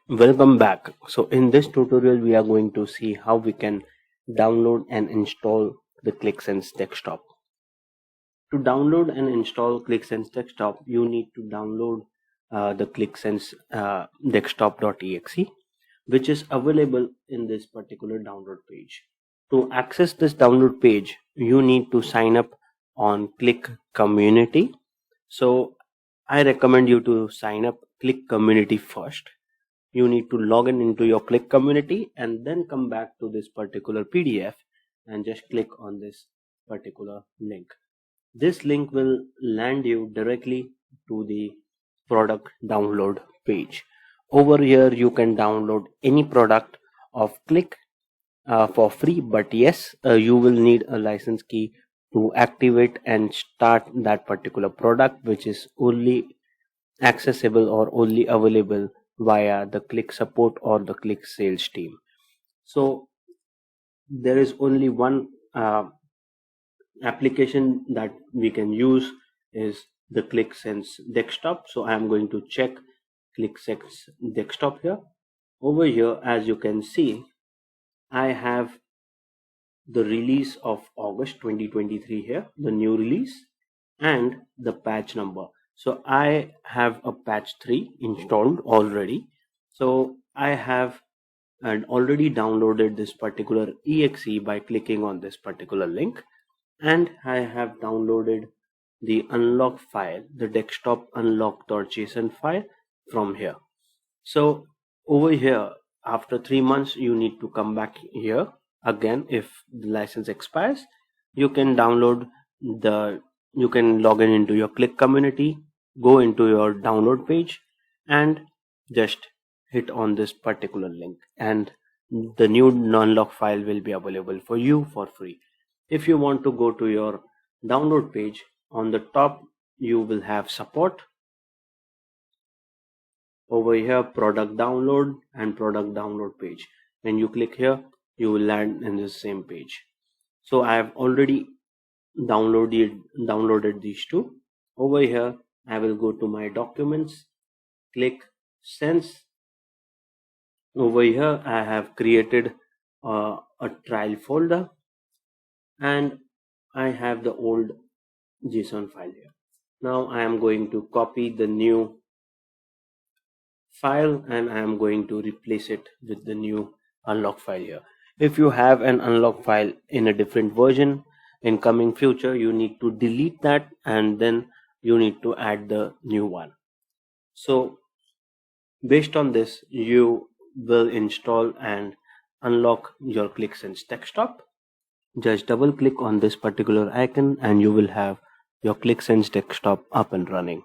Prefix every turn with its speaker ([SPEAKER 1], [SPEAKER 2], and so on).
[SPEAKER 1] Welcome back. So in this tutorial we are going to see how we can download and install the Qlik Sense Desktop. To download and install Qlik Sense Desktop, you need to download the Qlik Sense desktop.exe, which is available in this particular download page. To access this download page, you need to sign up on Qlik Community. So I recommend you to sign up Qlik Community first. You need to log in into your Qlik community and then come back to this particular PDF and just click on this particular link. This link will land you directly to the product download page. Over here you can download any product of Qlik for free, but yes, you will need a license key to activate and start that particular product, which is only accessible or only available via the Qlik support or the Qlik sales team. So there is only one application that we can use is the Qlik Sense Desktop. So I am going to check Qlik Sense Desktop here. Over here, as you can see, I have the release of August 2023 here, the new release, and the patch number. So I have a patch 3 installed already. So I have already downloaded this particular exe by clicking on this particular link, and I have downloaded the unlock file, the desktop unlock.json file from here. So over here, after 3 months, you need to come back here again. If the license expires, you can log in into your Qlik community, go into your download page and just hit on this particular link, and the new unlock file will be available for you for free. If you want to go to your download page, on the top you will have support. Over here, product download and product download page. When you click here, you will land in the same page. So I have already downloaded these two. Over here, I will go to my documents, Qlik Sense. Over here, I have created a trial folder, and I have the old JSON file here. Now I am going to copy the new file and I am going to replace it with the new unlock file here. If you have an unlock file in a different version, in coming future you need to delete that and then you need to add the new one. So based on this, you will install and unlock your Qlik Sense Desktop. Just double click on this particular icon and you will have your Qlik Sense Desktop up and running.